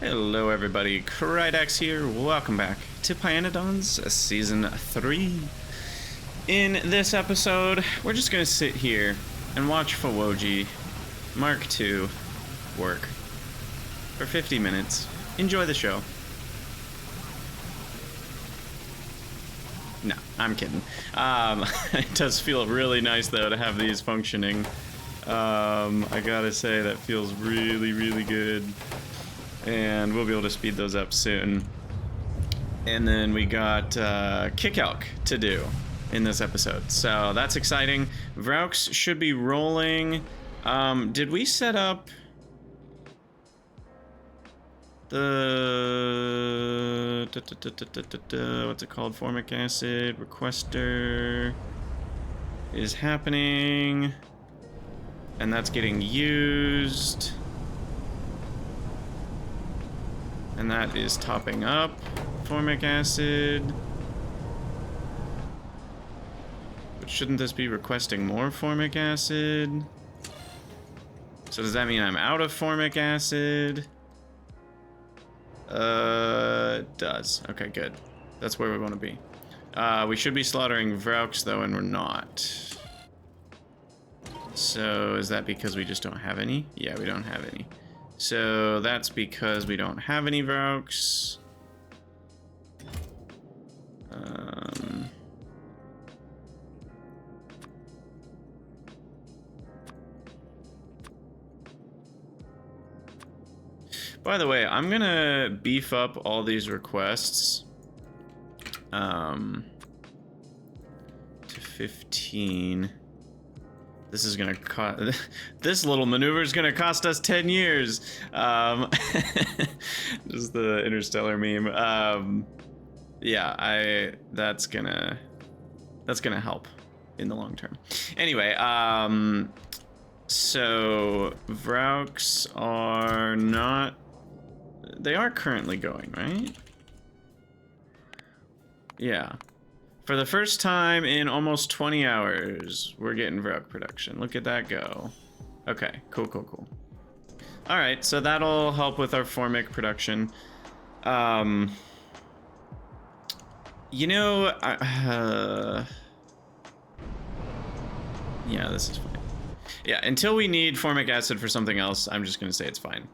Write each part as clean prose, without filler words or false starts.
Hello everybody, Krydax here, welcome back to pYanodon's Season 3. In this episode, we're just gonna sit here and watch Factorio Mk2 work for 50 minutes. Enjoy the show. No, I'm kidding. It does feel really nice though to have these functioning. I gotta say that feels really good. And we'll be able to speed those up soon. And then we got Kicalk to do in this episode, so that's exciting. Vrauks should be rolling. Did we set up the what's it called? Formic acid requester is happening, and that's getting used. And that is topping up formic acid. But shouldn't this be requesting more formic acid? So does that mean I'm out of formic acid? It does. Okay, good. That's where we want to be. We should be slaughtering Vrauks though, and we're not. So is that because we just don't have any? Yeah, we don't have any. So that's because we don't have any Vrauks. By the way, I'm gonna beef up all these requests to 15. This is gonna cost. This little maneuver is gonna cost us 10 years. Just the Interstellar meme. Yeah, that's gonna help in the long term. Anyway, so Vrauks are not. They are currently going, right? Yeah. For the first time in almost 20 hours, we're getting Vrauk production. Look at that go. Okay, cool. All right, so that'll help with our formic production. You know, yeah, this is fine. Yeah, until we need formic acid for something else, I'm just gonna say it's fine.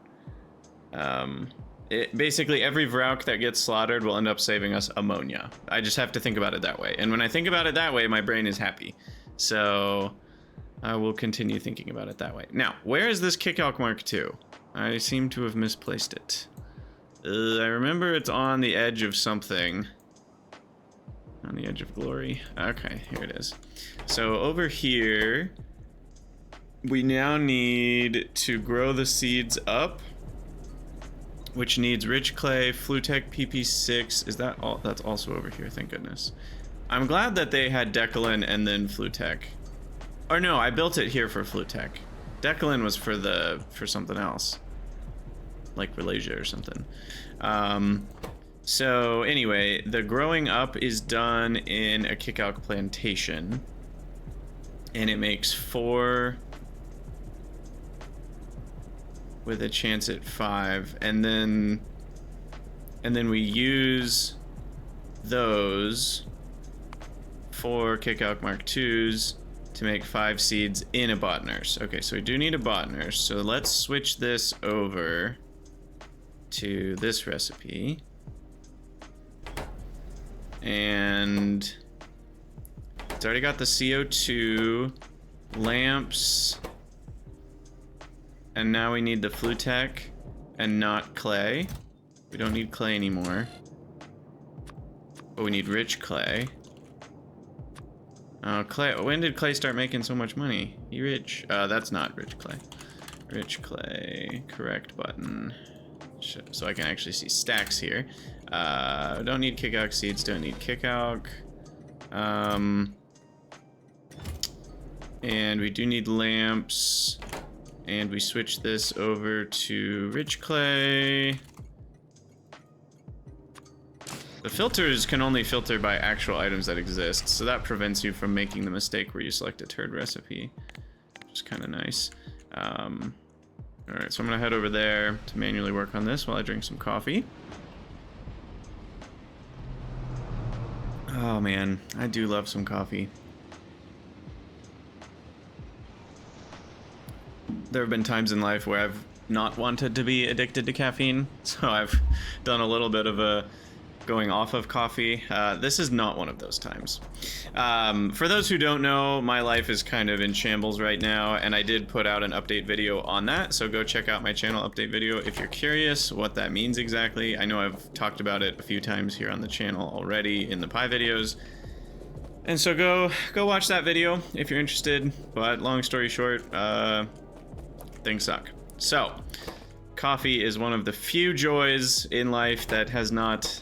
Basically, every Vrauk that gets slaughtered will end up saving us ammonia. I just have to think about it that way. And when I think about it that way, my brain is happy. So I will continue thinking about it that way. Now, where is this Kicalk Mk2? I seem to have misplaced it. I remember it's on the edge of something. On the edge of glory. Okay, here it is. So over here, we now need to grow the seeds up, which needs rich clay, Flutec PP6. Is that all? That's also over here, thank goodness. I'm glad that they had Decalin and then Flutec. Or no, I built it here for Flutec. Decalin was for something else. Like Malaysia or something. So anyway, the growing up is done in a Kicalk plantation. And it makes 4 with a chance at 5, and then we use those 4 Kicalk Mk2s to make 5 seeds in a bot nurse. Okay, so we do need a bot nurse, so let's switch this over to this recipe. And it's already got the CO2, lamps, and now we need the Flutec and not clay. We don't need clay anymore. But we need rich clay. Oh, clay. When did clay start making so much money? You rich. That's not rich clay. Rich clay. Correct button. So I can actually see stacks here. Don't need Kicalk seeds. Don't need Kicalk. And we do need lamps. And we switch this over to rich clay. The filters can only filter by actual items that exist, so that prevents you from making the mistake where you select a turd recipe, which is kind of nice. All right, so I'm gonna head over there to manually work on this while I drink some coffee. Oh man, I do love some coffee. There have been times in life where I've not wanted to be addicted to caffeine, so I've done a little bit of a going off of coffee. This is not one of those times. For those who don't know, my life is kind of in shambles right now, and I did put out an update video on that, so go check out my channel update video if you're curious what that means exactly. I know I've talked about it a few times here on the channel already in the pie videos, and so go watch that video if you're interested. But long story short, things suck. So, coffee is one of the few joys in life that has not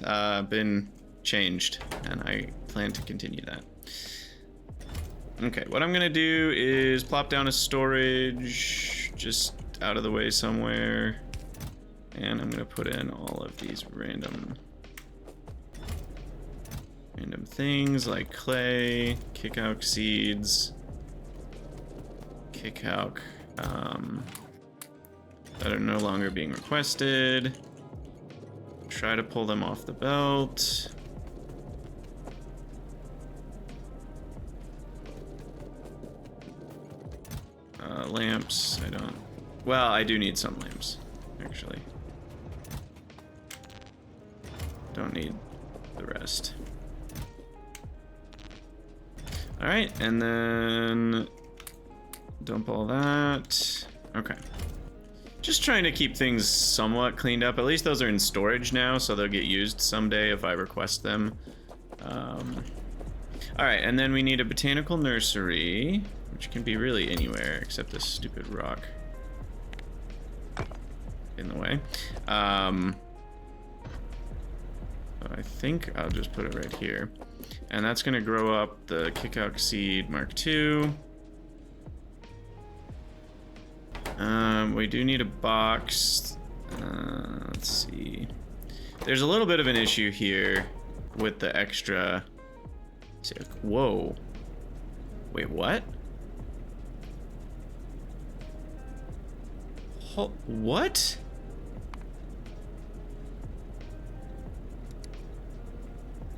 been changed, and I plan to continue that. Okay, what I'm gonna do is plop down a storage just out of the way somewhere, and I'm gonna put in all of these random things like clay, Kicalk seeds, Kicalk, that are no longer being requested. Try to pull them off the belt. Lamps, I don't... Well, I do need some lamps, actually. Don't need the rest. Alright, and then dump all that. Okay. Just trying to keep things somewhat cleaned up. At least those are in storage now, so they'll get used someday if I request them. Alright, and then we need a botanical nursery, which can be really anywhere except this stupid rock in the way. I think I'll just put it right here. And that's going to grow up the Kicalk seed Mk2. We do need a box. Let's see. There's a little bit of an issue here with the extra. Whoa. Wait, what? What?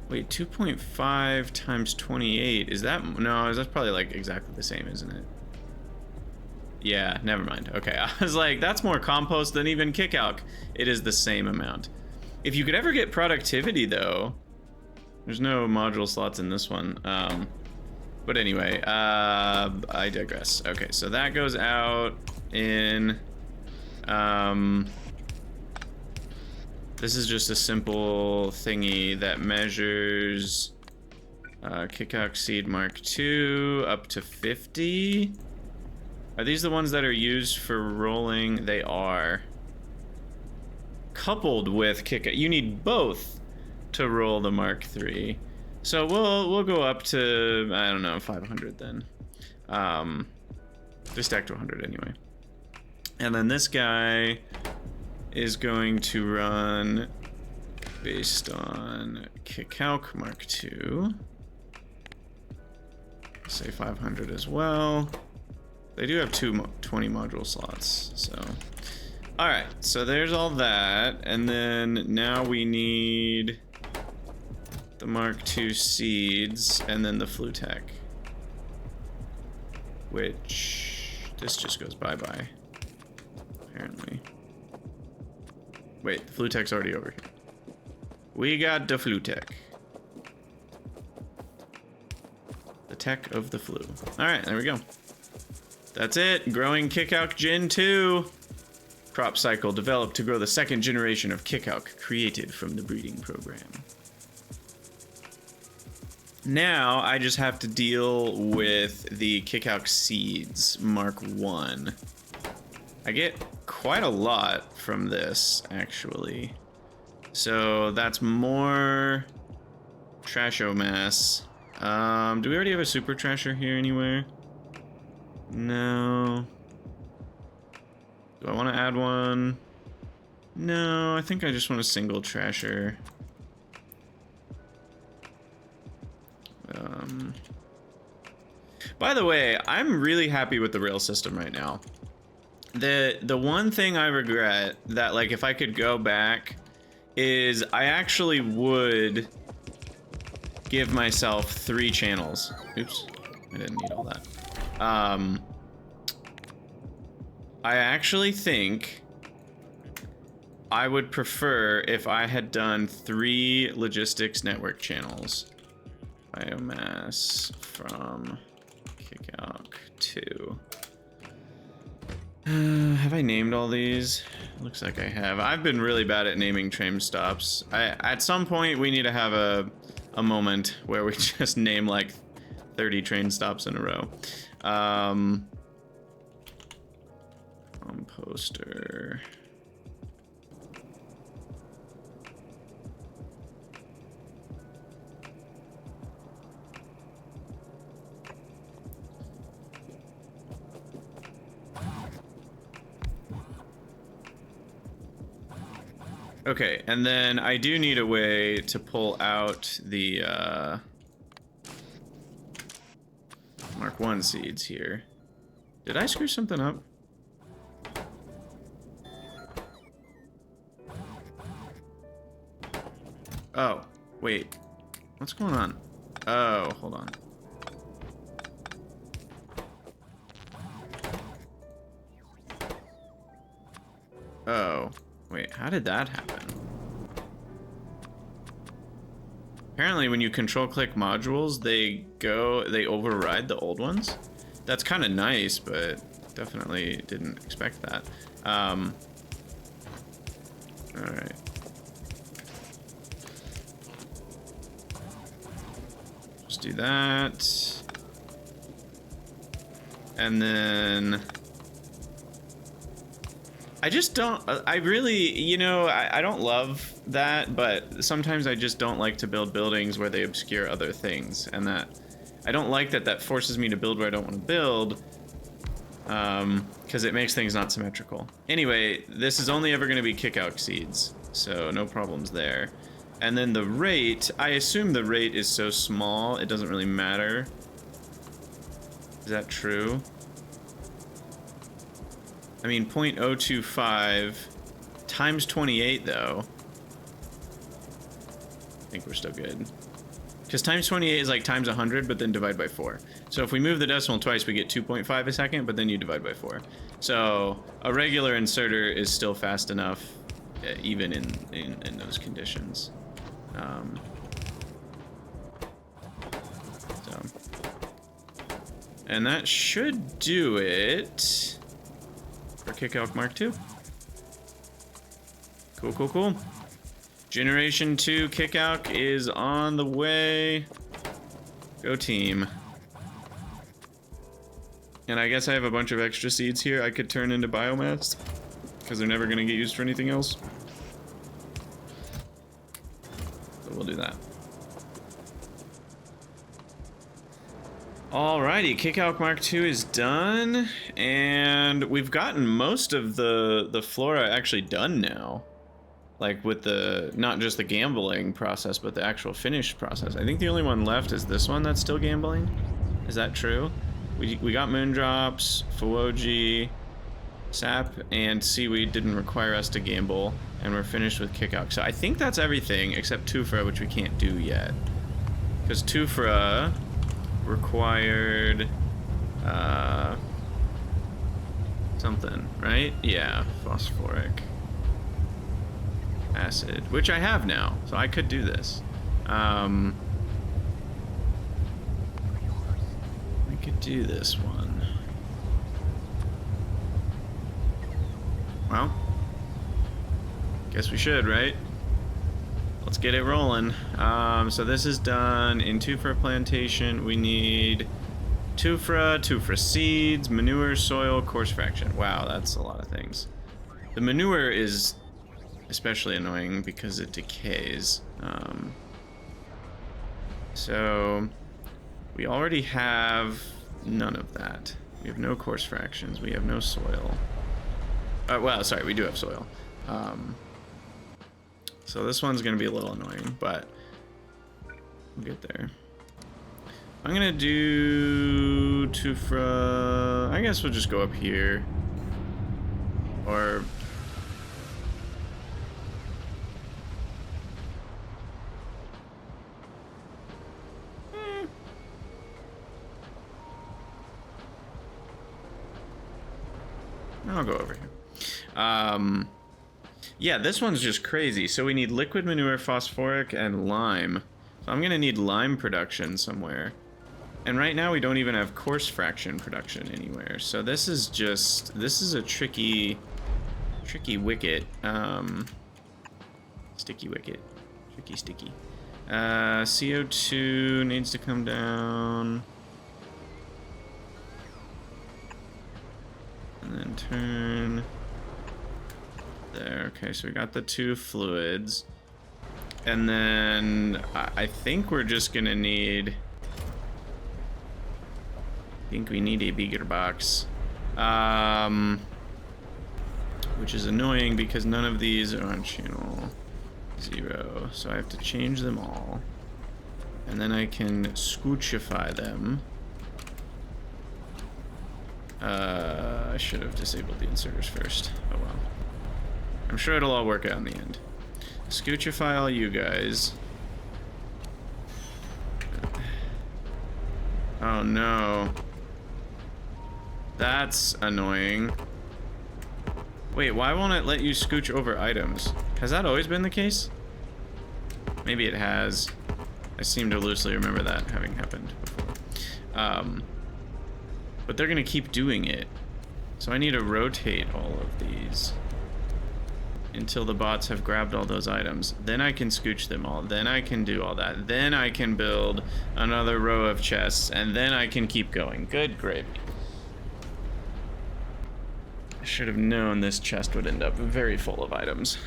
Wait, 2.5 times 28. Is that... No, that's probably like exactly the same, isn't it? Yeah, never mind. Okay, I was like, that's more compost than even Kicalk. It is the same amount. If you could ever get productivity, though... There's no module slots in this one. But anyway, I digress. Okay, so that goes out in... This is just a simple thingy that measures Kicalk seed Mk2 up to 50. Are these the ones that are used for rolling? They are. Coupled with Kicalk, you need both to roll the Mk3. So we'll go up to, I don't know, 500 then. Just stack to 100 anyway. And then this guy is going to run based on Kicalk Mk2. Say 500 as well. They do have 20 module slots, so. All right, so there's all that. And then now we need the Mk2 seeds and then the Flutech, which this just goes bye-bye, apparently. Wait, the Flutech's already over here. We got the Flutech. The tech of the flu. All right, there we go. That's it. Growing Kicalk Gen 2. Crop cycle developed to grow the second generation of Kicalk created from the breeding program. Now I just have to deal with the Kicalk seeds Mark 1. I get quite a lot from this, actually. So that's more Trasho mass. Do we already have a super Trasher here anywhere? No. Do I want to add one? No, I think I just want a single Trasher. By the way, I'm really happy with the rail system right now. The one thing I regret that, like, if I could go back, is I actually would give myself 3 channels. Oops, I didn't need all that. I actually think I would prefer if I had done 3 logistics network channels. Biomass from Kicalk 2. Have I named all these? Looks like I have. I've been really bad at naming train stops. At some point, we need to have a moment where we just name like 30 train stops in a row. Composter. Okay, and then I do need a way to pull out the Mark 1 seeds here. Did I screw something up? Oh, wait. What's going on? Oh, hold on. Oh, wait, how did that happen? Apparently when you control click modules, they override the old ones. That's kind of nice, but definitely didn't expect that. All right. Let's do that. And then I just don't, I really, you know, I don't love that, but sometimes I just don't like to build buildings where they obscure other things, and that, I don't like that that forces me to build where I don't want to build, because it makes things not symmetrical. Anyway, this is only ever going to be Kicalk seeds, so no problems there. And then the rate, I assume the rate is so small, it doesn't really matter. Is that true? I mean, 0.025 times 28, though. I think we're still good. Because times 28 is like times 100, but then divide by 4. So if we move the decimal twice, we get 2.5 a second, but then you divide by 4. So a regular inserter is still fast enough, even in those conditions. And that should do it for Kicalk Mark 2. Cool, cool, cool. Generation 2 Kicalk is on the way. Go team. And I guess I have a bunch of extra seeds here I could turn into biomass, because they're never going to get used for anything else. So we'll do that. Alrighty, Kicalk Mark 2 is done, and we've gotten most of the flora actually done now. Like with the, not just the gambling process, but the actual finished process. I think the only one left is this one that's still gambling. Is that true? We got moondrops, Fuoji, sap, and seaweed didn't require us to gamble, and we're finished with Kicalk. So I think that's everything except Tuuphra, which we can't do yet. Because Tuuphra required something, right? Yeah, phosphoric acid, which I have now, so I could do this. I could do this one. Well, guess we should, right? Let's get it rolling. So this is done in Tuuphra plantation. We need Tuuphra seeds, manure, soil, coarse fraction. Wow, that's a lot of things. The manure is especially annoying because it decays. So we already have none of that. We have no coarse fractions. We have no soil. Well, sorry, we do have soil. So this one's gonna be a little annoying, but we'll get there. I'm gonna do Tuuphra. I guess we'll just go up here. Or... I'll go over here. Yeah, this one's just crazy. So we need liquid manure, phosphoric, and lime. So I'm gonna need lime production somewhere. And right now we don't even have coarse fraction production anywhere. So this is just, this is a tricky wicket. Sticky wicket. Sticky. CO2 needs to come down. And then turn there. Okay, so we got the two fluids. And then I think we're just gonna need... I think we need a bigger box. Which is annoying because none of these are on channel 0. So I have to change them all. And then I can scoochify them. I should have disabled the inserters first. Oh well. I'm sure it'll all work out in the end. Scoochify all you guys. Oh no. That's annoying. Wait, why won't it let you scooch over items? Has that always been the case? Maybe it has. I seem to loosely remember that having happened before. But they're gonna keep doing it. So I need to rotate all of these until the bots have grabbed all those items. Then I can scooch them all. Then I can do all that. Then I can build another row of chests, and then I can keep going. Good gravy. I should have known this chest would end up very full of items.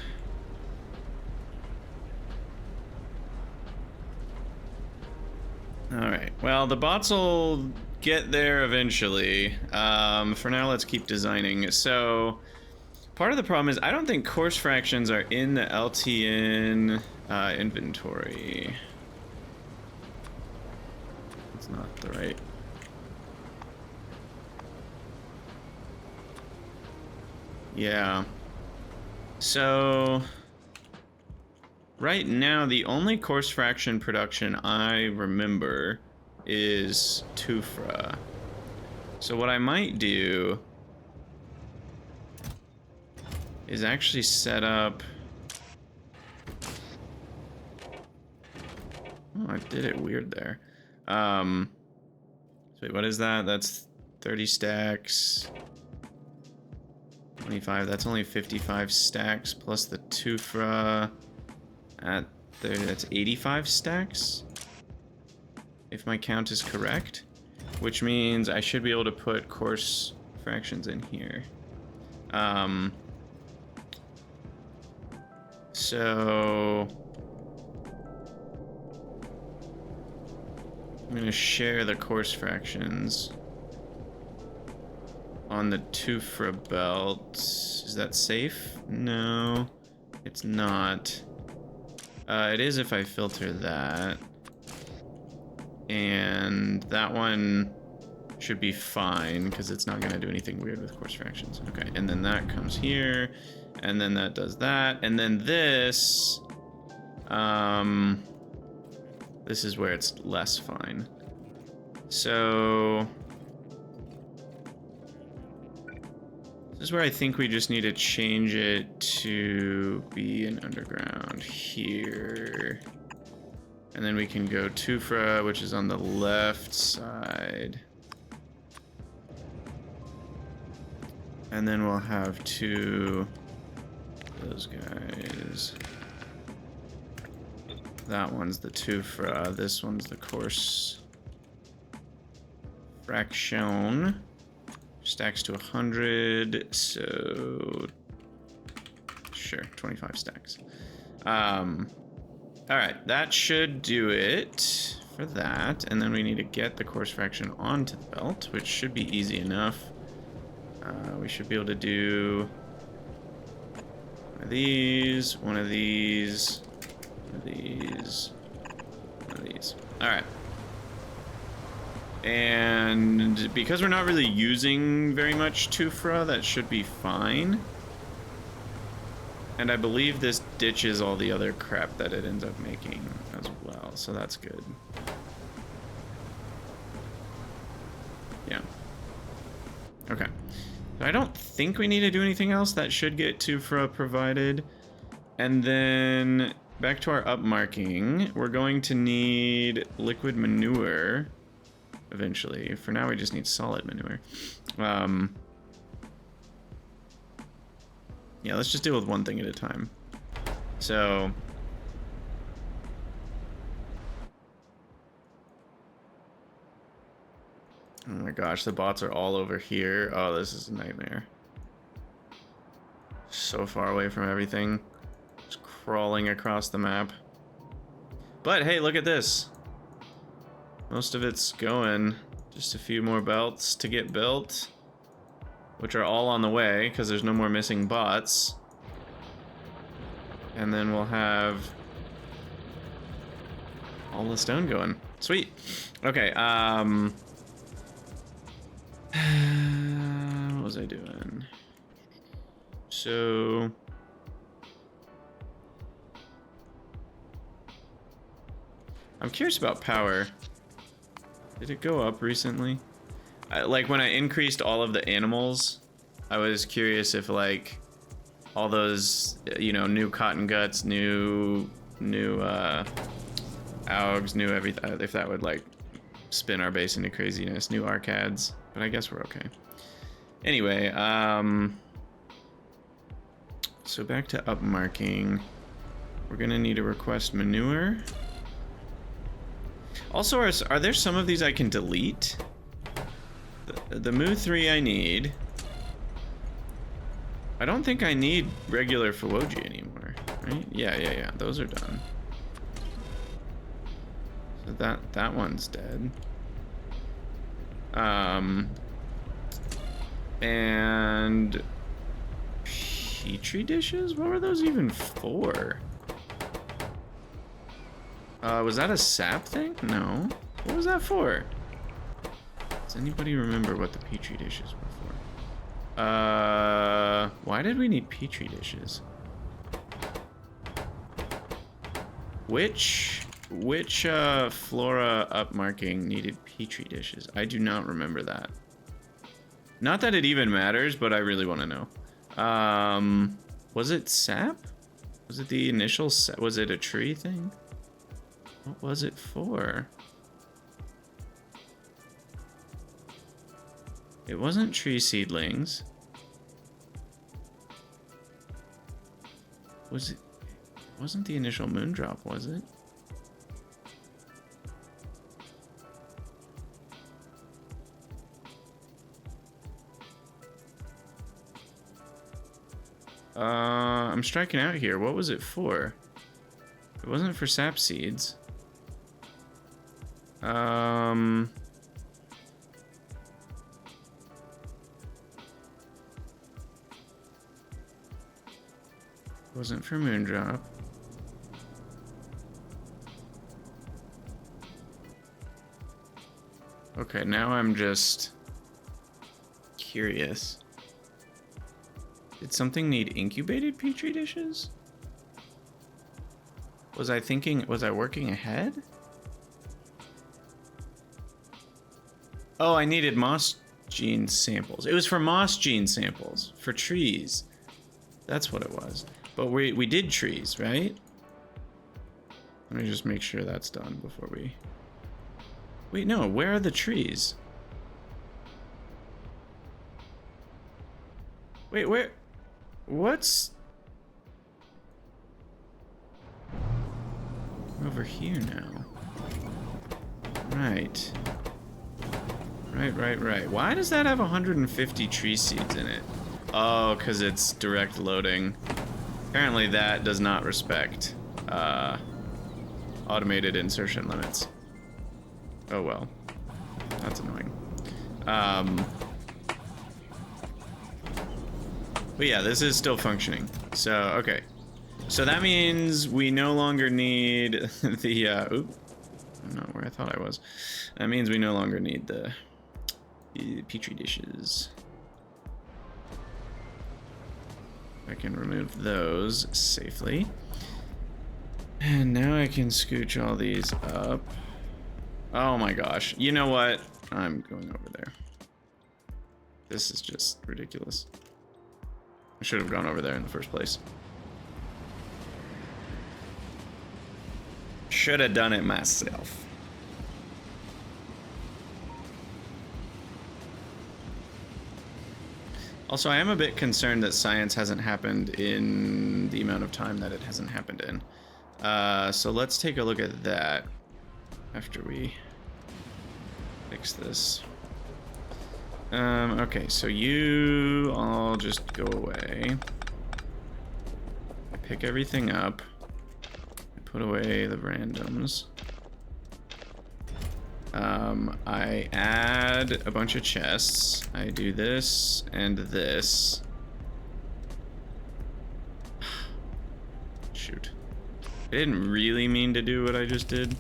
Alright, well, the bots will get there eventually. For now, let's keep designing. So, part of the problem is I don't think coarse fractions are in the LTN inventory. It's not the right... Yeah. So... right now, the only coarse fraction production I remember is Tuuphra. So what I might do is actually set up... Oh, I did it weird there. So wait, what is that? That's 30 stacks. 25, that's only 55 stacks plus the Tuuphra at there, that's 85 stacks, if my count is correct, which means I should be able to put coarse fractions in here. So I'm gonna share the coarse fractions on the Tuuphra belt. Is that safe? No, it's not. It is if I filter that. And that one should be fine because it's not gonna do anything weird with coarse fractions. Okay, and then that comes here, and then that does that, and then this, this is where it's less fine. So this is where I think we just need to change it to be an underground here. And then we can go Tuuphra, which is on the left side. And then we'll have those guys. That one's the Tuuphra, this one's the coarse fraction. Stacks to 100, so sure, 25 stacks. All right, that should do it for that. And then we need to get the coarse fraction onto the belt, which should be easy enough. We should be able to do one of these, one of these, one of these, one of these. All right. And because we're not really using very much Tuuphra, that should be fine. And I believe this ditches all the other crap that it ends up making as well, so that's good. Yeah. Okay. So I don't think we need to do anything else. That should get Tuuphra provided. And then back to our upmarking. We're going to need liquid manure eventually. For now, we just need solid manure. Yeah, let's just deal with one thing at a time. So... oh my gosh, the bots are all over here. Oh, this is a nightmare. So far away from everything. Just crawling across the map. But hey, look at this. Most of it's going. Just a few more belts to get built. Which are all on the way, because there's no more missing bots. And then we'll have all the stone going. Sweet. Okay, what was I doing? So... I'm curious about power. Did it go up recently? Like when I increased all of the animals, I was curious if like all those, you know, new cotton guts, new augs, new everything, if that would like spin our base into craziness, new arcades, but I guess we're okay. Anyway, so back to upmarking. We're gonna need to request manure. Also, are there some of these I can delete? The Mk2 I need. I don't think I need regular Fawoji anymore, right? Yeah, those are done. So that one's dead. And Petri dishes? What were those even for? Was that a sap thing? No. What was that for? Does anybody remember what the Petri dishes were for? Why did we need Petri dishes? Which flora upmarking needed Petri dishes? I do not remember that. Not that it even matters, but I really want to know. Was it sap? Was it the initial sap? Was it a tree thing? What was it for? It wasn't tree seedlings. Was it? It wasn't the initial moondrop, was it? I'm striking out here. What was it for? It wasn't for sap seeds. Wasn't for moondrop. Okay, now I'm just curious. Did something need incubated petri dishes? Was I working ahead? Oh, I needed moss gene samples. It was for moss gene samples, for trees. That's what it was. But we did trees, right? Let me just make sure that's done before we... Wait, no, where are the trees? Wait, where... What's... We're over here now. Right. Right. Why does that have 150 tree seeds in it? Oh, because it's direct loading. Apparently that does not respect automated insertion limits. Oh well. That's annoying. But yeah, this is still functioning. So, okay. So that means we no longer need the, oop. I'm not where I thought I was. That means we no longer need the petri dishes. I can remove those safely. And now I can scooch all these up. Oh my gosh. You know what? I'm going over there. This is just ridiculous. I should have gone over there in the first place. Should have done it myself. Also, I am a bit concerned that science hasn't happened in the amount of time that it hasn't happened in. So let's take a look at that after we fix this. Okay, so you all just go away. I pick everything up. I put away the randoms. I add a bunch of chests. I do this and this. Shoot. I didn't really mean to do what I just did.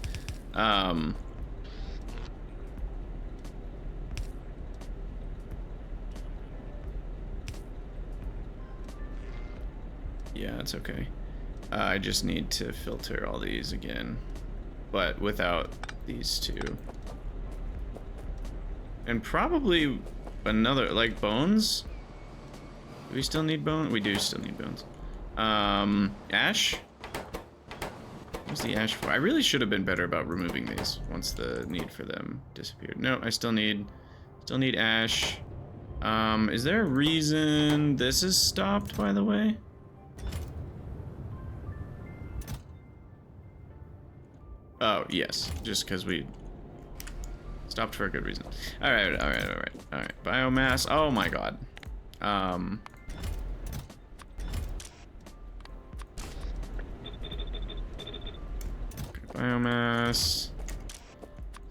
Yeah, it's okay. I just need to filter all these again, but without these two. And probably another, like bones? Do we still need bones? We do still need bones. Ash? What's the ash for? I really should have been better about removing these once the need for them disappeared. No, I still need ash. Is there a reason this is stopped, by the way? Oh, yes, just because we stopped for a good reason. All right. Biomass. Oh my god. Biomass.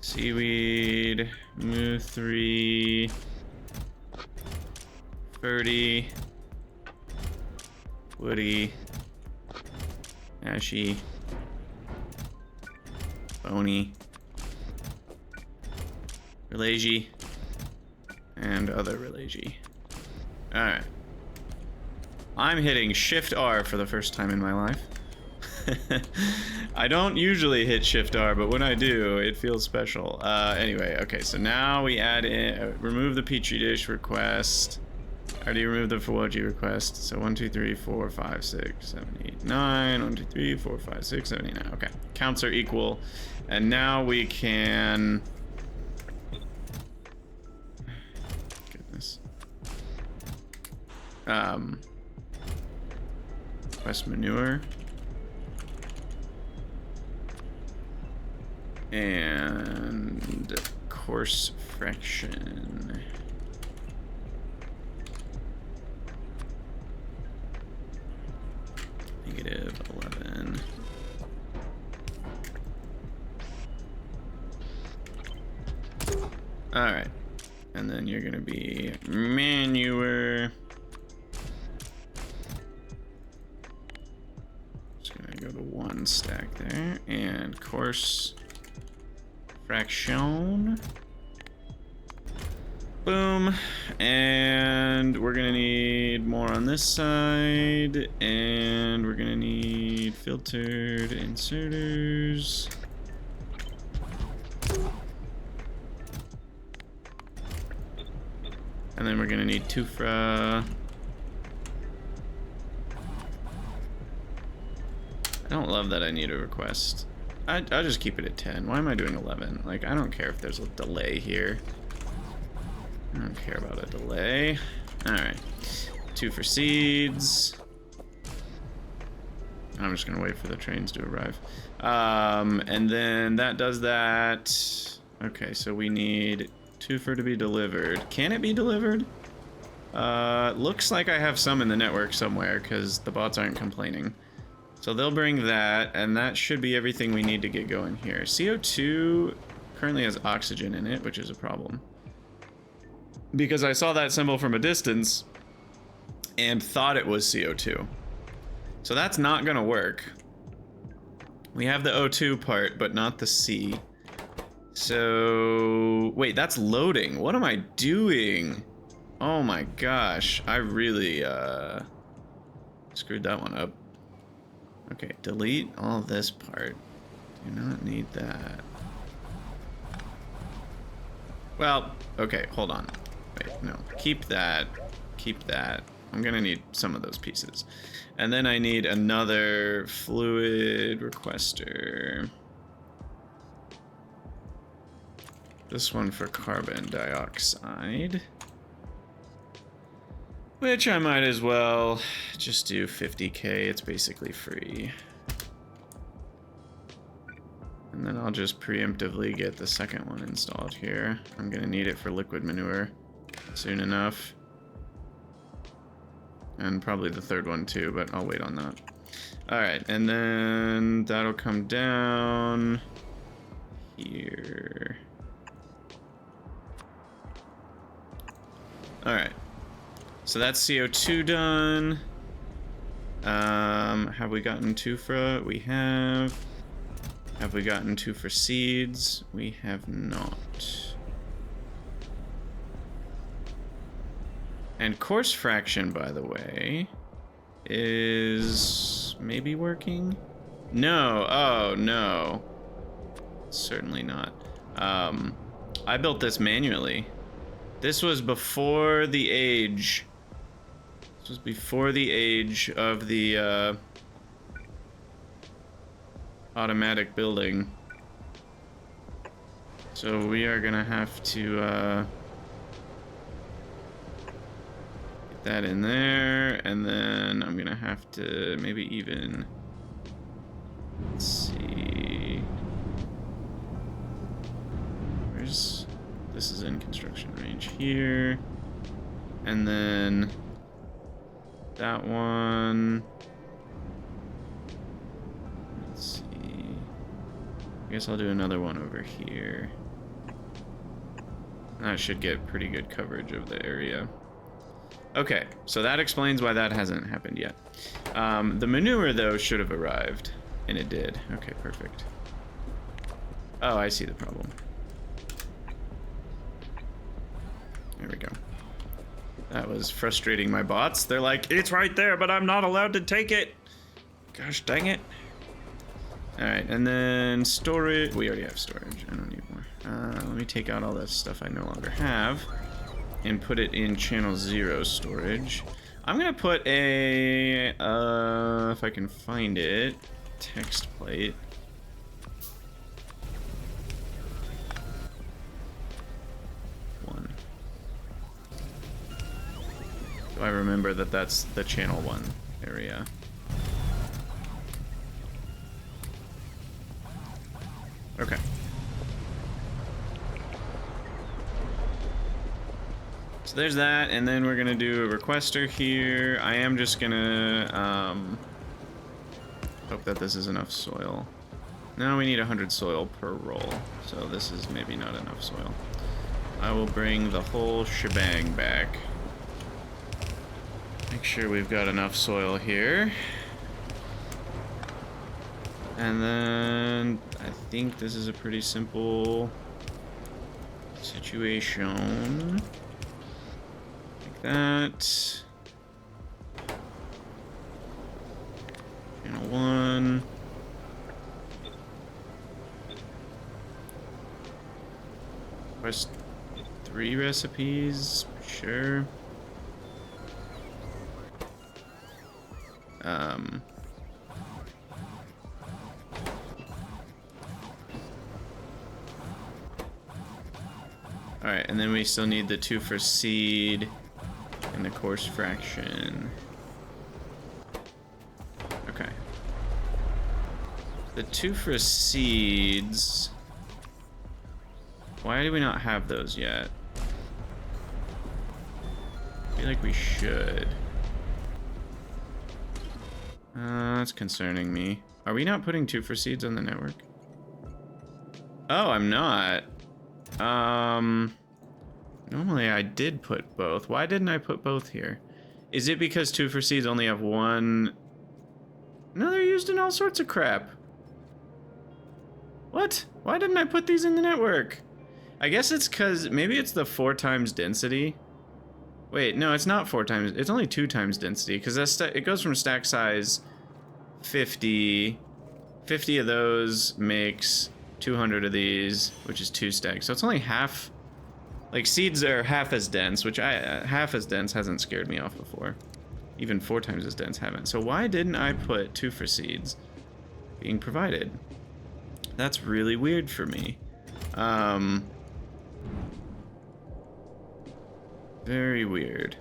Seaweed. Mk2, 30. Woody. Ashy. Bony, Relagi, and other Relagi. Alright. I'm hitting Shift R for the first time in my life. I don't usually hit Shift R, but when I do, it feels special. Anyway, okay, so now we add in, remove the Petri dish request. I already removed the Fawoji request. So 1, 2, 3, 4, 5, 6, 7, 8, 9. 1, 2, 3, 4, 5, 6, 7, 8, 9. Okay, counts are equal. And now we can... Goodness. Request manure. And coarse fraction. -11. Alright. And then you're gonna be manure. Just gonna go to 1 stack there. And coarse fraction. Boom. And we're gonna need more on this side. And we're gonna need filtered inserters. And then we're gonna need Tuuphra. I don't love that I need a request. I'll just keep it at 10. Why am I doing 11? Like, I don't care if there's a delay here. I don't care about a delay. Alright. 2 for seeds. I'm just gonna wait for the trains to arrive. And then that does that. Okay, so we need Tuuphra to be delivered. Can it be delivered? Looks like I have some in the network somewhere because the bots aren't complaining. So they'll bring that, and that should be everything we need to get going here. CO2 currently has oxygen in it, which is a problem. Because I saw that symbol from a distance and thought it was CO2. So that's not gonna work. We have the O2 part, but not the C. So, wait, that's loading. What am I doing? Oh my gosh, I really, Screwed that one up. Okay, delete all this part. Do not need that. Well, okay, hold on. Wait, no. Keep that. Keep that. I'm gonna need some of those pieces. And then I need another fluid requester. This one for carbon dioxide. Which I might as well just do 50K. It's basically free. And then I'll just preemptively get the second one installed here. I'm gonna need it for liquid manure soon enough. And probably the third one too, but I'll wait on that. Alright, and then that'll come down here. Alright. So that's CO2 done. Have we gotten Tuuphra? We have. Have we gotten Tuuphra seeds? We have not. And course fraction, by the way, is maybe working? No. Oh, no. Certainly not. I built this manually. This was before the age. This was before the age of the automatic building. So we are gonna have to get that in there, and then I'm gonna have to maybe even, let's see, where's, this is in construction range here, and then that one, let's see, I guess I'll do another one over here. That should get pretty good coverage of the area. Okay, so that explains why that hasn't happened yet. The manure, though, should have arrived, and it did. Okay, perfect. Oh, I see the problem. There we go. That was frustrating my bots. They're like, it's right there, but I'm not allowed to take it. Gosh dang it. All right, and then storage. We already have storage. I don't need more. Let me take out all that stuff I no longer have and put it in channel 0 storage. I'm gonna put a, if I can find it, text plate. I remember that that's the channel 1 area. Okay. So there's that, and then we're gonna do a requester here. I am just gonna hope that this is enough soil. Now we need 100 soil per roll, so this is maybe not enough soil. I will bring the whole shebang back. Make sure we've got enough soil here. And then I think this is a pretty simple situation. Like that. Channel 1. Request 3 recipes, sure. Alright, and then we still need the Tuuphra seed and the course fraction. Okay. The Tuuphra seeds. Why do we not have those yet? I feel like we should. That's concerning me. Are we not putting Tuuphra seeds on the network? Oh, I'm not. Normally I did put both. Why didn't I put both here? Is it because Tuuphra seeds only have one? No, they're used in all sorts of crap. What? Why didn't I put these in the network? I guess it's because maybe it's the 4 times density. Wait, no, it's not 4 times. It's only 2 times density because it goes from stack size 50. 50 of those makes 200 of these, which is 2 stacks. So it's only half. Like seeds are half as dense, which half as dense hasn't scared me off before. Even 4 times as dense haven't. So why didn't I put Tuuphra seeds being provided? That's really weird for me. Very weird.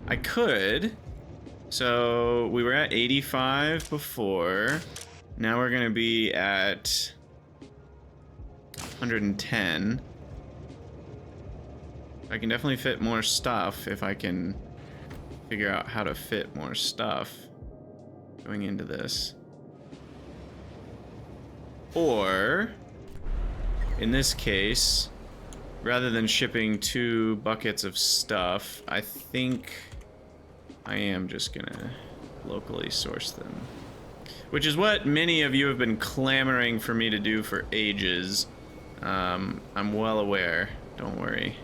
I could. So we were at 85 before. Now we're gonna be at 110. I can definitely fit more stuff if I can figure out how to fit more stuff going into this. Or, in this case, rather than shipping 2 buckets of stuff, I think I am just gonna locally source them. Which is what many of you have been clamoring for me to do for ages. I'm well aware, don't worry.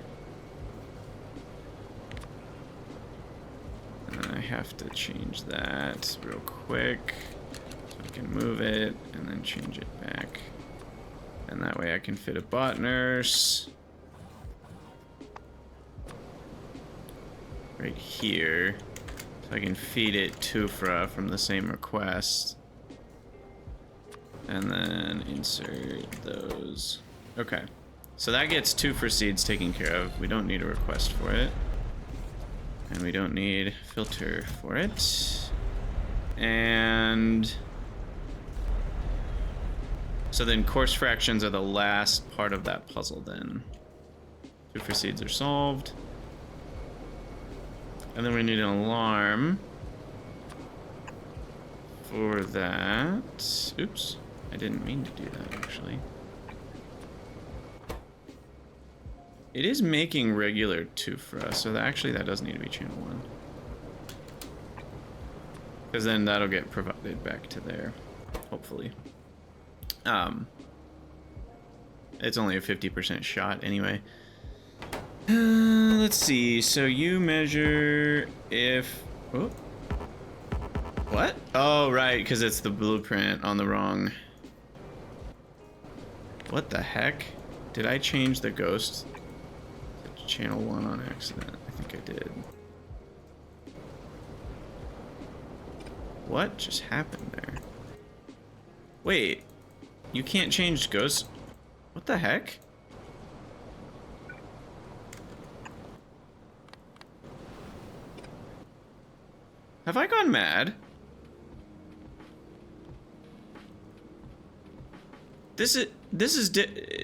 And then I have to change that real quick so I can move it and then change it back. And that way I can fit a bot nurse right here. So I can feed it Tuuphra from the same request. And then insert those. Okay. So that gets Tuuphra seeds taken care of. We don't need a request for it. And we don't need filter for it. And so then course fractions are the last part of that puzzle then. Tuuphra seeds are solved. And then we need an alarm for that. Oops, I didn't mean to do that actually. It is making regular Tuuphra, so actually that does need to be channel 1. Because then that'll get provided back to there, hopefully. It's only a 50% shot anyway. Let's see, so you measure if... Oh. What? Oh, right, because it's the blueprint on the wrong... What the heck? Did I change the ghost? Channel 1 on accident. I think I did. What just happened there? Wait, you can't change ghosts? What the heck? Have I gone mad? This is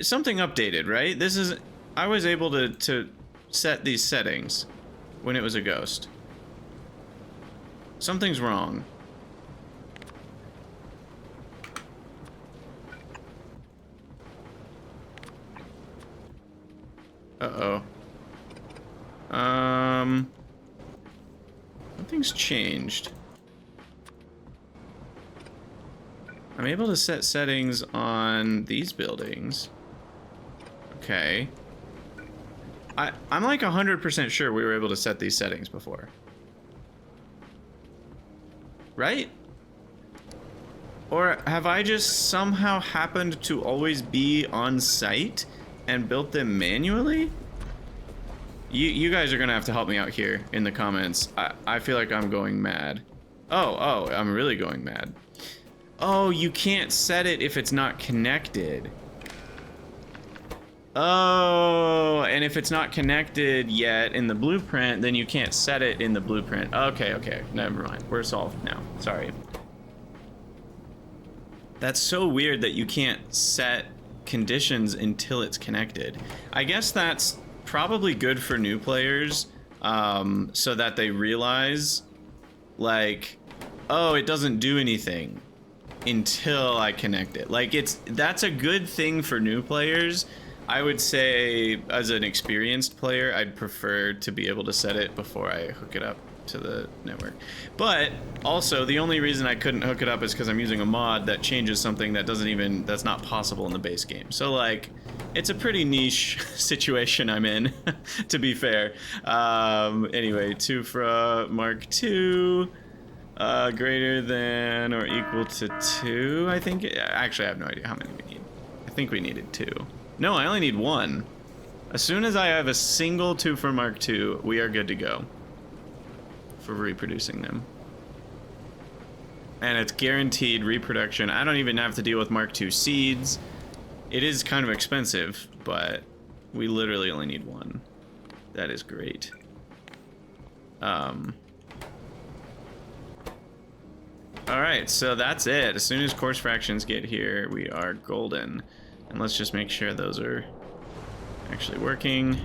something updated, right? This is... I was able to set these settings when it was a ghost. Something's wrong. Uh-oh. Something's changed. I'm able to set settings on these buildings. Okay. I'm like 100% sure we were able to set these settings before. Right? Or have I just somehow happened to always be on site and built them manually? You guys are gonna have to help me out here in the comments. I feel like I'm going mad. Oh, I'm really going mad. Oh, you can't set it if it's not connected. Oh, and if it's not connected yet in the blueprint, then you can't set it in the blueprint. Okay, never mind. We're solved now. Sorry. That's so weird that you can't set conditions until it's connected. I guess that's probably good for new players, so that they realize, like, oh, it doesn't do anything until I connect it. Like, that's a good thing for new players. I would say, as an experienced player, I'd prefer to be able to set it before I hook it up to the network. But also, the only reason I couldn't hook it up is because I'm using a mod that changes something that that's not possible in the base game. So, like, it's a pretty niche situation I'm in, to be fair. Anyway, Tuuphra Mark 2, greater than or equal to 2, I think. Actually, I have no idea how many we need. I think we needed 2. No, I only need 1. As soon as I have a single Tuuphra Mark 2, we are good to go for reproducing them. And it's guaranteed reproduction. I don't even have to deal with Mark 2 seeds. It is kind of expensive, but we literally only need 1. That is great. Alright, so that's it. As soon as course fractions get here, we are golden. And let's just make sure those are actually working.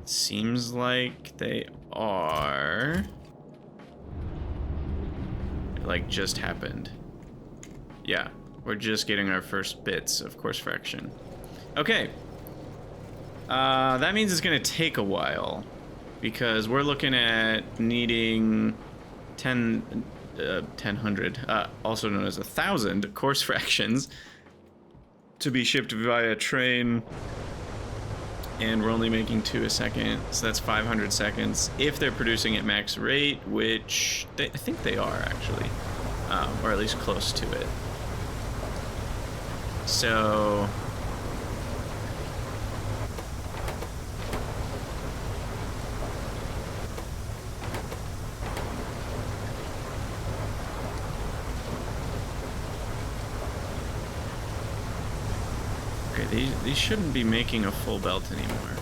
Seems like they are. It like just happened. Yeah, we're just getting our first bits of course fraction. Okay. That means it's gonna take a while because we're looking at needing 1,000, also known as 1,000 course fractions to be shipped via train, and we're only making 2 a second, so that's 500 seconds if they're producing at max rate, which I think they are actually, or at least close to it. So okay, these shouldn't be making a full belt anymore.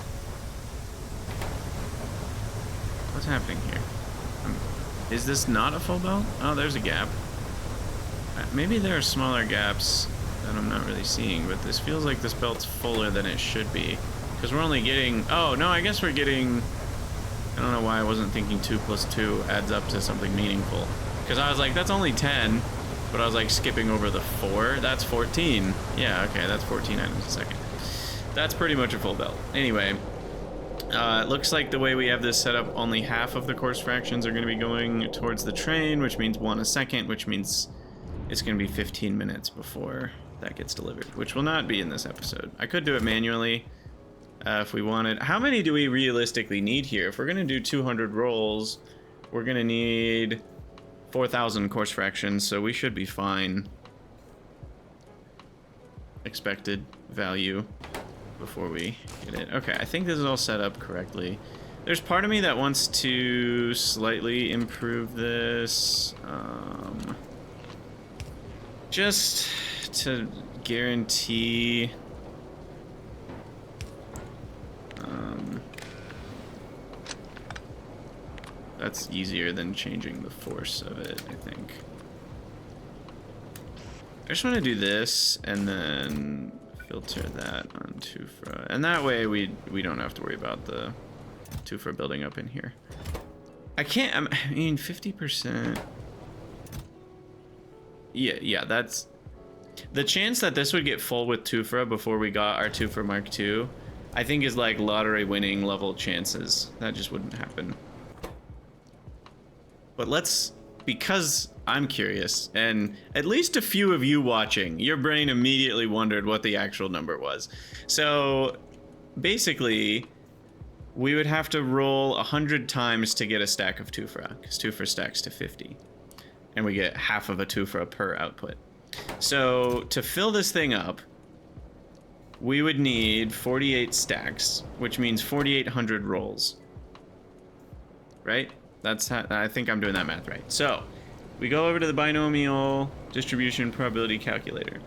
What's happening here? Is this not a full belt? Oh, there's a gap. Maybe there are smaller gaps that I'm not really seeing, but this feels like this belt's fuller than it should be. Because we're only getting... Oh, no, I guess we're getting... I don't know why I wasn't thinking 2 plus 2 adds up to something meaningful. Because I was like, that's only 10. But I was like skipping over the 4. That's 14. Yeah, okay, that's 14 items a second. That's pretty much a full belt. Anyway, it looks like the way we have this set up, only half of the course fractions are going to be going towards the train, which means 1 a second, which means it's going to be 15 minutes before that gets delivered, which will not be in this episode. I could do it manually if we wanted. How many do we realistically need here? If we're going to do 200 rolls, we're going to need 4,000 course fractions, so we should be fine. Expected value before we get it. Okay, I think this is all set up correctly. There's part of me that wants to slightly improve this, just to guarantee that's easier than changing the force of it, I think. I just want to do this and then filter that on Tuuphra, and that way we don't have to worry about the Tuuphra building up in here. I mean 50%. Yeah, that's the chance that this would get full with Tuuphra before we got our Tuuphra Mark II, I think is like lottery winning level chances. That just wouldn't happen. But let's, because I'm curious, and at least a few of you watching, your brain immediately wondered what the actual number was. So basically, we would have to roll 100 times to get a stack of Tuuphra, because Tuuphra stacks to 50. And we get half of a Tuuphra per output. So to fill this thing up, we would need 48 stacks, which means 4,800 rolls. Right? That's how, I think I'm doing that math right. So we go over to the binomial distribution probability calculator,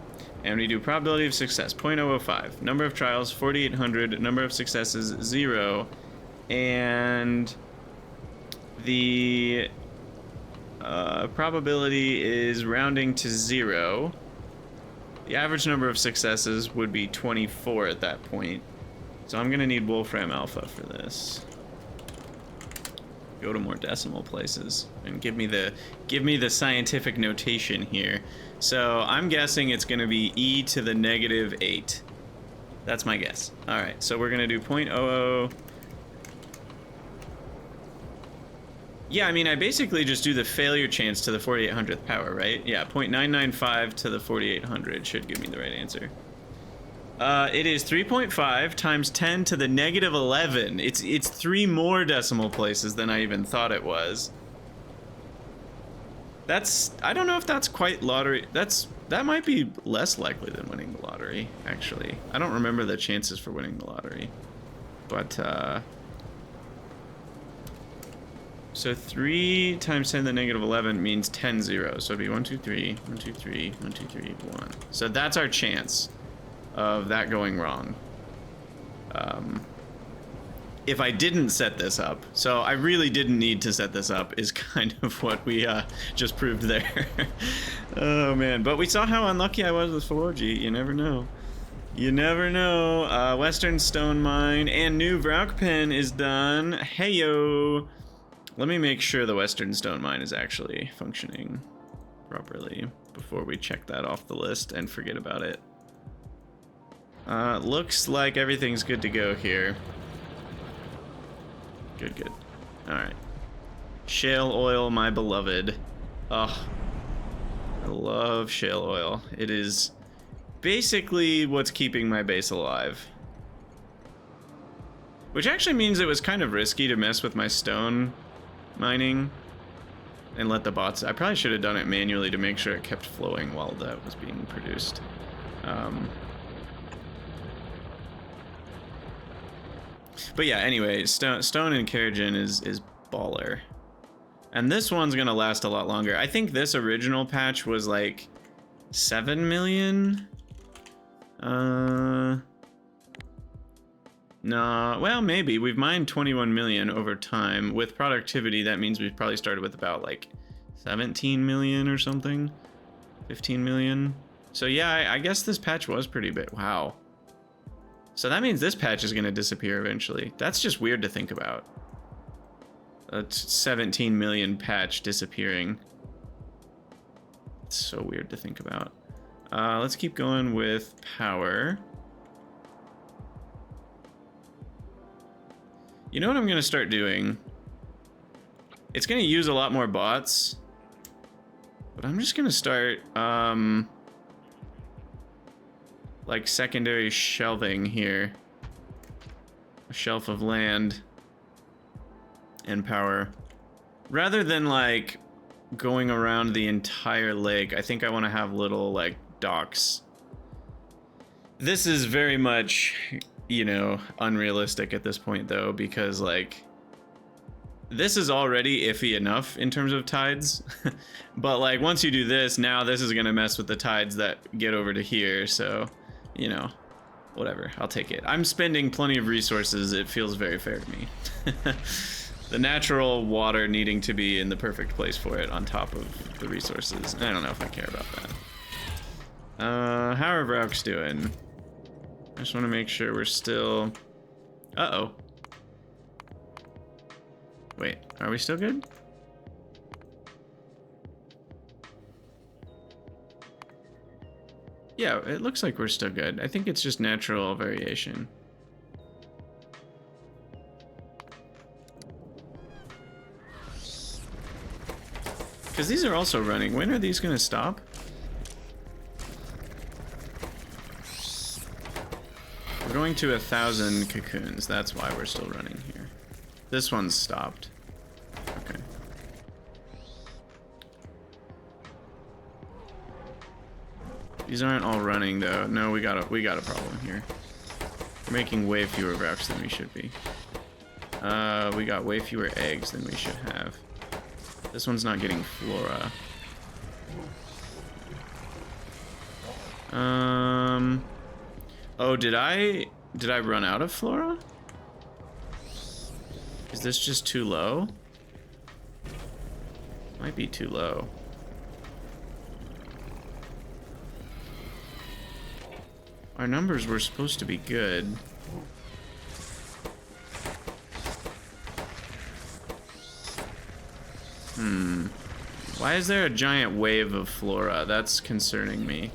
and we do probability of success 0.005, number of trials 4,800, number of successes 0, and the probability is rounding to 0. The average number of successes would be 24 at that point. So I'm gonna need Wolfram Alpha for this. Go to more decimal places and give me the scientific notation here. So I'm guessing it's gonna be e to the -8. That's my guess. All right, so we're gonna do 0.00. Yeah, I mean, I basically just do the failure chance to the 4,800th power, right? Yeah, 0.995 to the 4,800 should give me the right answer. It is 3.5 times 10 to the negative 11. It's 3 more decimal places than I even thought it was. I don't know if that's quite lottery. That might be less likely than winning the lottery, actually. I don't remember the chances for winning the lottery. But, so 3 times 10 to the negative 11 means 10 zeros. So it'd be 1, 2, 3, 1, 2, 3, 1, 2, 3, 1. So that's our chance of that going wrong. If I didn't set this up, so I really didn't need to set this up, is kind of what we just proved there. Oh man, but we saw how unlucky I was with 4G. You never know. You never know. Western Stone Mine and new Vrauk pen is done. Heyo. Let me make sure the Western Stone Mine is actually functioning properly before we check that off the list and forget about it. Looks like everything's good to go here. Good, good. Alright. Shale oil, my beloved. Oh, I love shale oil. It is basically what's keeping my base alive. Which actually means it was kind of risky to mess with my stone mining and let the bots... I probably should have done it manually to make sure it kept flowing while that was being produced. But yeah, anyway, stone and Keratin is baller. And this one's gonna last a lot longer. I think this original patch was like 7 million. No, well, maybe. We've mined 21 million over time. With productivity, that means we've probably started with about like 17 million or something. 15 million. So yeah, I guess this patch was pretty big. Wow. So that means this patch is going to disappear eventually. That's just weird to think about. A 17 million patch disappearing. It's so weird to think about. Let's keep going with power. You know what I'm going to start doing? It's going to use a lot more bots. But I'm just going to start... like secondary shelving here. A shelf of land and power. Rather than like going around the entire lake, I think I want to have little like docks. This is very much, you know, unrealistic at this point though, because like this is already iffy enough in terms of tides. But like once you do this, now this is going to mess with the tides that get over to here, so you know, whatever, I'll take it. I'm spending plenty of resources. It feels very fair to me. The natural water needing to be in the perfect place for it on top of the resources. I don't know if I care about that. How are Vrauk's doing? I just want to make sure we're still... Uh-oh. Wait, are we still good? Yeah, it looks like we're still good. I think it's just natural variation. Because these are also running. When are these going to stop? We're going to 1,000 cocoons. That's why we're still running here. This one's stopped. Okay. These aren't all running though. No, we got a problem here. We're making way fewer Vrauks than we should be. We got way fewer eggs than we should have. This one's not getting flora. Oh, did I run out of flora? Is this just too low? Might be too low. Our numbers were supposed to be good. Why is there a giant wave of flora? That's concerning me.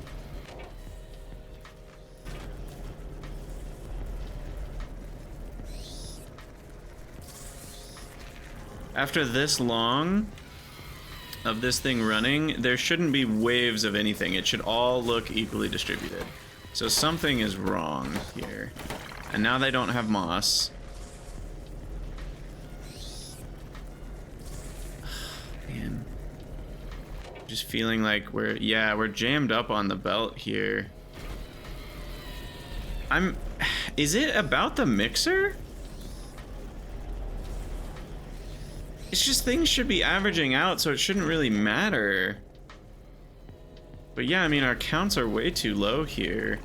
After this long of this thing running, there shouldn't be waves of anything. It should all look equally distributed. So something is wrong here. And now they don't have moss. Man. Just feeling like we're jammed up on the belt here. Is it about the mixer? It's just things should be averaging out, so it shouldn't really matter. But yeah, I mean, our counts are way too low here.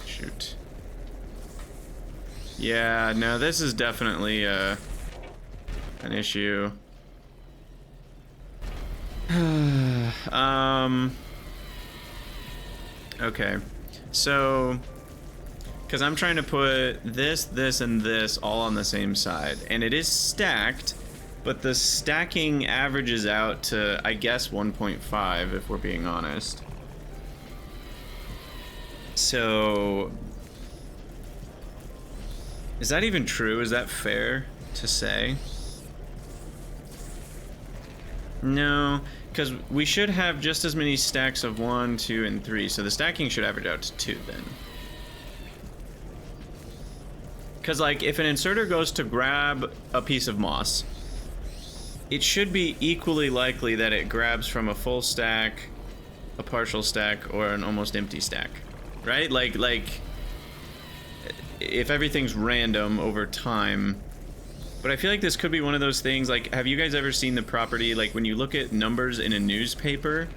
Shoot. Yeah, no, this is definitely an issue. Okay, so, because I'm trying to put this, this, and this all on the same side, and it is stacked, but the stacking averages out to, I guess, 1.5 if we're being honest. So, is that even true? Is that fair to say? No, because we should have just as many stacks of 1, 2, and 3, so the stacking should average out to 2 then. Because, like, if an inserter goes to grab a piece of moss, it should be equally likely that it grabs from a full stack, a partial stack, or an almost empty stack, right? Like, if everything's random over time. But I feel like this could be one of those things, like, have you guys ever seen the property, like, when you look at numbers in a newspaper,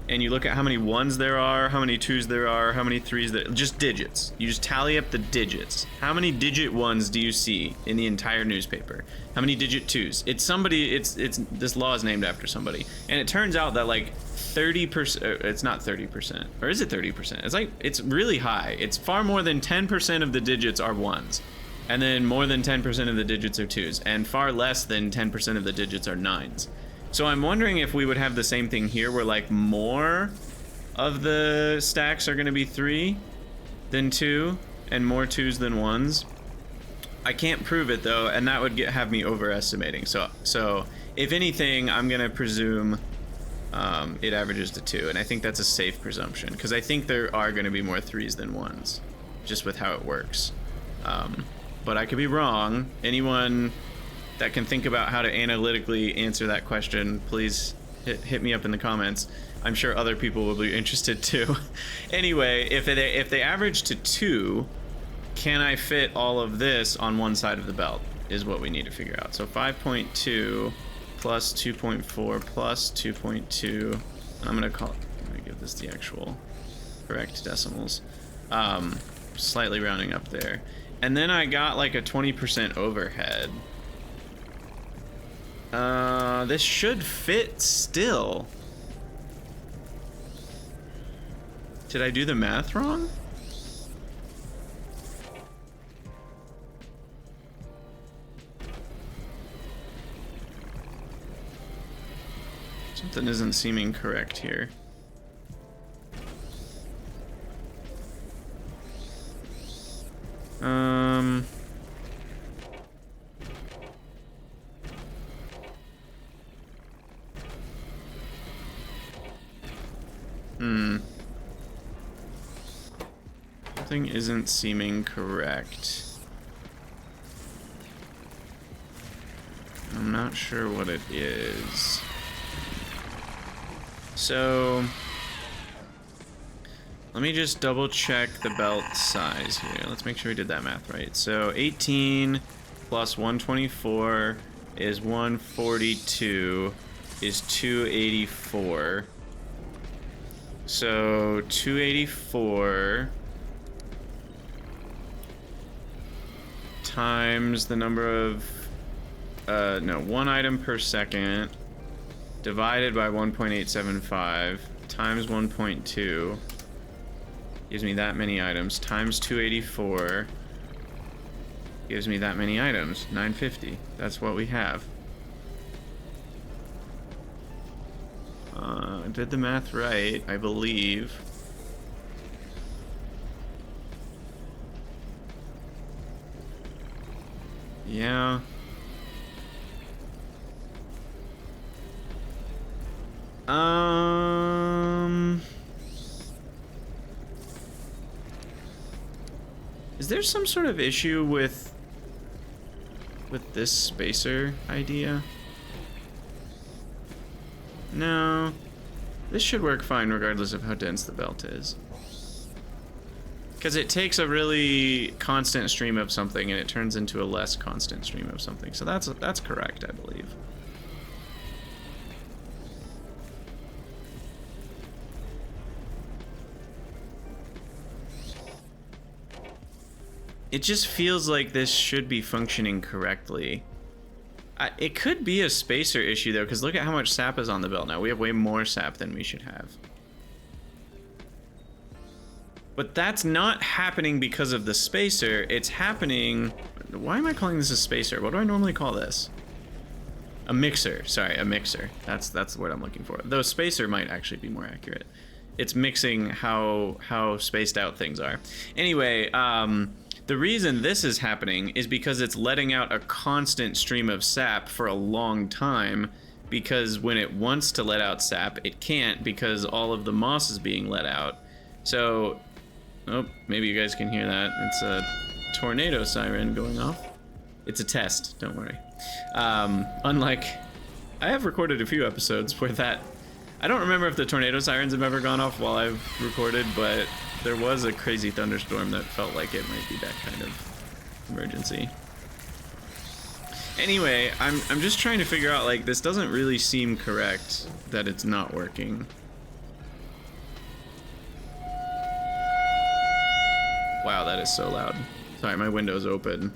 and you look at how many 1s there are, how many 2s there are, how many 3s there, just digits. You just tally up the digits. How many digit 1s do you see in the entire newspaper? How many digit 2s? It's somebody, this law is named after somebody. And it turns out that, like, 30%, it's not 30%, or is it 30%? It's like, it's really high. It's far more than 10% of the digits are 1s. And then more than 10% of the digits are 2s, and far less than 10% of the digits are 9s. So I'm wondering if we would have the same thing here, where like more of the stacks are going to be 3 than 2, and more 2s than 1s. I can't prove it though, and that would have me overestimating. So if anything, I'm going to presume it averages to 2, and I think that's a safe presumption, because I think there are going to be more 3s than 1s, just with how it works. But I could be wrong. Anyone that can think about how to analytically answer that question, please hit me up in the comments. I'm sure other people will be interested too. Anyway, if they average to 2, can I fit all of this on one side of the belt is what we need to figure out. So 5.2 plus 2.4 plus 2.2. I'm gonna give this the actual correct decimals. Slightly rounding up there. And then I got like a 20% overhead. This should fit still. Did I do the math wrong? Something isn't seeming correct here. Something isn't seeming correct. I'm not sure what it is. So let me just double check the belt size here. Let's make sure we did that math right. So 18 plus 124 is 142 is 284. So 284 times the number of, one item per second divided by 1.875 times 1.2 gives me that many items, times 284 gives me that many items, 950. That's what we have. I did the math right, I believe. Yeah. Is there some sort of issue with this spacer idea? No. This should work fine regardless of how dense the belt is. Because it takes a really constant stream of something and it turns into a less constant stream of something. So that's correct, I believe. It just feels like this should be functioning correctly. It could be a spacer issue though, because look at how much sap is on the belt now. We have way more sap than we should have. But that's not happening because of the spacer. It's happening... Why am I calling this a spacer? What do I normally call this? A mixer. Sorry, a mixer. That's the word I'm looking for. Though spacer might actually be more accurate. It's mixing how spaced out things are. Anyway, the reason this is happening is because it's letting out a constant stream of sap for a long time, because when it wants to let out sap, it can't because all of the moss is being let out. So, oh, maybe you guys can hear that. It's a tornado siren going off. It's a test, don't worry. Unlike, I have recorded a few episodes where that, I don't remember if the tornado sirens have ever gone off while I've recorded, but there was a crazy thunderstorm that felt like it might be that kind of emergency. Anyway, I'm just trying to figure out, like, this doesn't really seem correct that it's not working. Wow, that is so loud. Sorry, my window's open.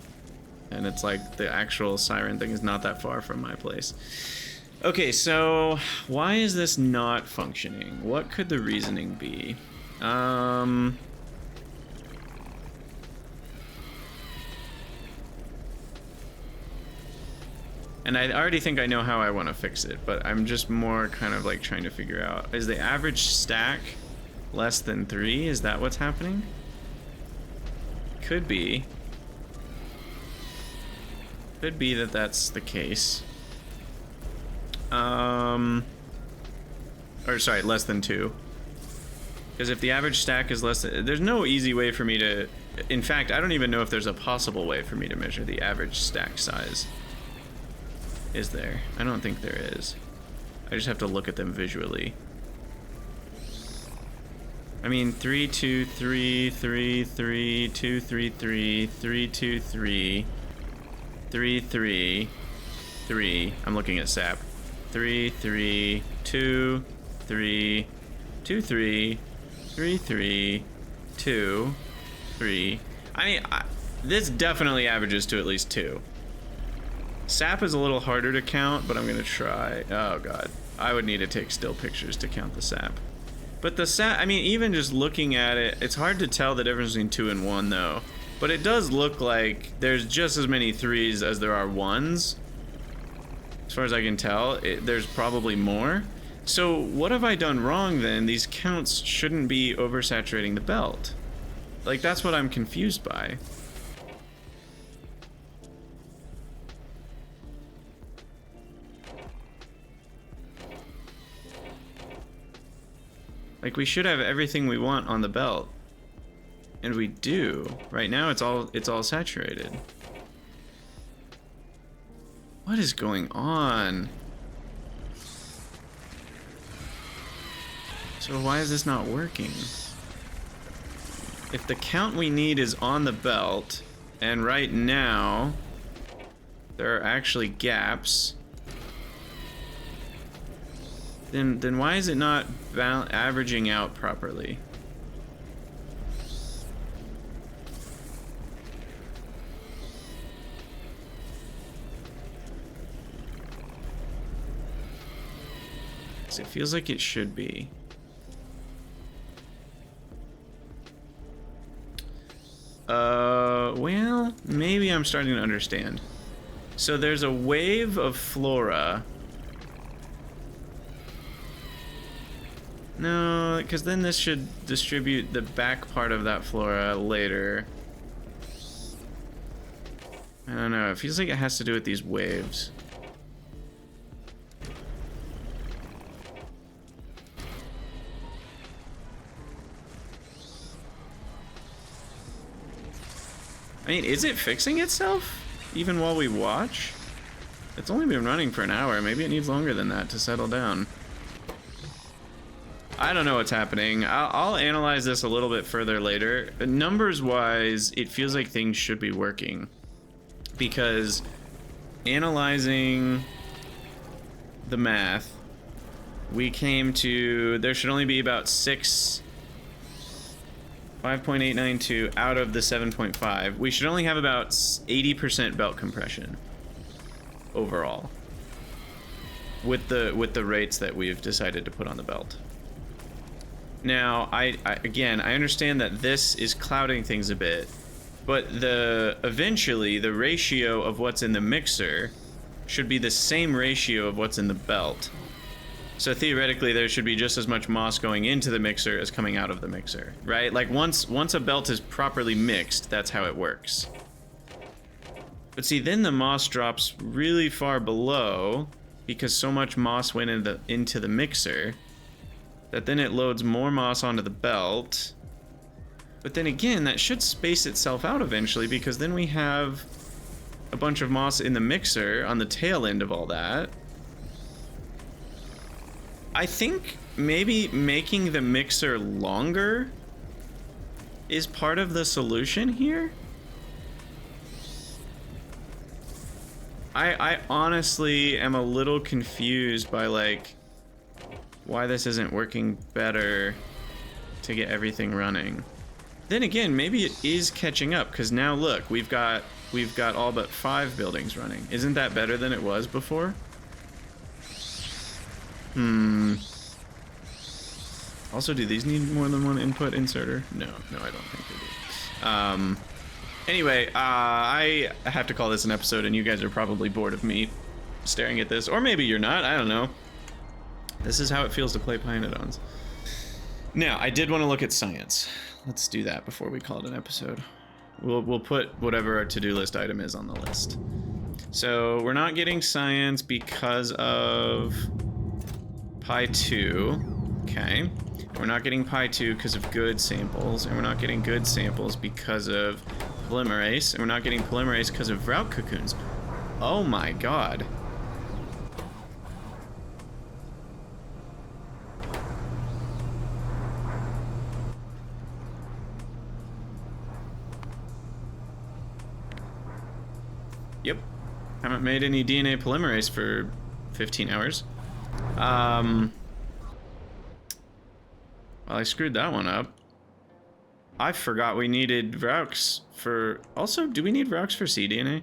And it's like the actual siren thing is not that far from my place. Okay, so why is this not functioning? What could the reasoning be? And I already think I know how I want to fix it, but I'm just more kind of like trying to figure out, is the average stack less than 3? Is that what's happening? Could be. Could be that that's the case. Or sorry, less than 2. Because if the average stack is less than... There's no easy way for me to... In fact, I don't even know if there's a possible way for me to measure the average stack size. Is there? I don't think there is. I just have to look at them visually. I mean, 3, 2, 3, 3, 3, 2, 3, 3, 3, 2, 3, 3, 3, 3. I'm looking at SAP. 3, 3, 2, 3, 2, 3, 3, 3, 2, 3. I mean, this definitely averages to at least 2. SAP is a little harder to count, but I'm gonna try. Oh god, I would need to take still pictures to count the SAP. But the SAP, I mean, even just looking at it, it's hard to tell the difference between 2 and 1 though. But it does look like there's just as many 3s as there are 1s. As far as I can tell, there's probably more. So what have I done wrong then? These counts shouldn't be oversaturating the belt. Like, that's what I'm confused by. Like, we should have everything we want on the belt. And we do. Right now it's all saturated. What is going on? So why is this not working? If the count we need is on the belt, and right now there are actually gaps, then why is it not averaging out properly? It feels like it should be. Well, maybe I'm starting to understand. So there's a wave of flora. No, because then this should distribute the back part of that flora later. I don't know, it feels like it has to do with these waves. I mean, is it fixing itself even while we watch? It's only been running for an hour. Maybe it needs longer than that to settle down. I don't know what's happening. I'll analyze this a little bit further later. Numbers wise, it feels like things should be working, because analyzing the math, we came to there should only be about 5.892 out of the 7.5. We should only have about 80% belt compression overall with the rates that we've decided to put on the belt. Now, I again, I understand that this is clouding things a bit, but eventually the ratio of what's in the mixer should be the same ratio of what's in the belt. So theoretically, there should be just as much moss going into the mixer as coming out of the mixer, right? Like once a belt is properly mixed, that's how it works. But see, then the moss drops really far below because so much moss went into the mixer that then it loads more moss onto the belt. But then again, that should space itself out eventually, because then we have a bunch of moss in the mixer on the tail end of all that. I think maybe making the mixer longer is part of the solution here. I honestly am a little confused by like why this isn't working better to get everything running. Then again, maybe it is catching up, because now look, we've got all but 5 buildings running. Isn't that better than it was before? Also, do these need more than one input inserter? No, I don't think they do. Anyway, I have to call this an episode, and you guys are probably bored of me staring at this, or maybe you're not, I don't know. This is how it feels to play pyanodons. Now, I did want to look at science. Let's do that before we call it an episode. We'll put whatever our to-do list item is on the list. So we're not getting science because of py2. Okay. We're not getting py2 because of good samples, and we're not getting good samples because of polymerase, and we're not getting polymerase because of Vrauk cocoons. Oh my god. Yep. Haven't made any DNA polymerase for 15 hours. Well, I screwed that one up. I forgot we needed Vrauks for... Also, do we need Vrauks for cDNA?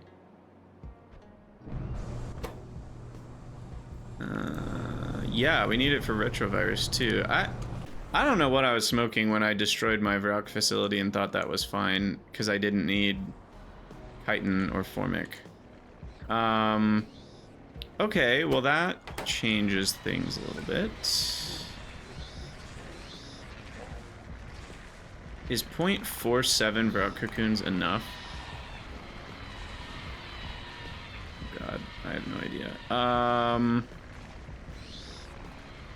Yeah, we need it for retrovirus too. I don't know what I was smoking when I destroyed my Vrauk facility and thought that was fine, because I didn't need chitin or formic. Okay, well that changes things a little bit. Is 0.47 Vrauk cocoons enough? God, I have no idea.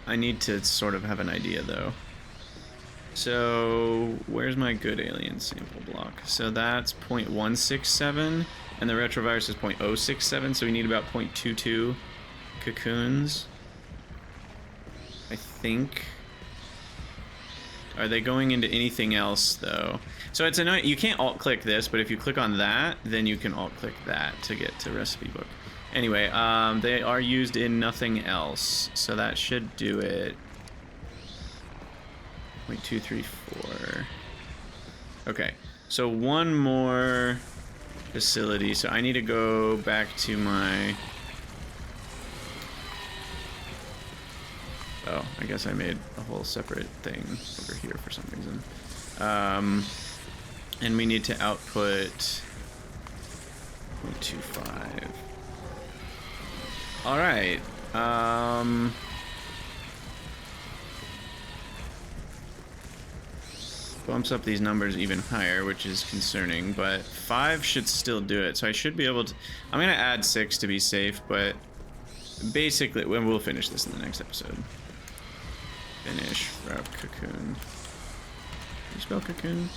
I need to sort of have an idea though. So where's my good alien sample block? So that's 0.167 and the retrovirus is 0.067, so we need about 0.22 cocoons, I think. Are they going into anything else though? So it's annoying, you can't alt click this, but if you click on that, then you can alt click that to get to recipe book. Anyway, they are used in nothing else, so that should do it. 0.234. Okay, so one more facility. So I need to go back to my... Oh, I guess I made a whole separate thing over here for some reason. And we need to output 0.25. All right. Bumps up these numbers even higher, which is concerning, but 5 should still do it. So I should be able to... I'm going to add 6 to be safe, but basically... We'll finish this in the next episode. Finish Vrauk cocoon. Can you spell cocoon?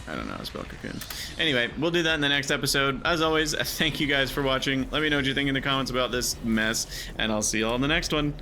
I don't know how to spell cocoon. Anyway, we'll do that in the next episode. As always, thank you guys for watching. Let me know what you think in the comments about this mess, and I'll see you all in the next one.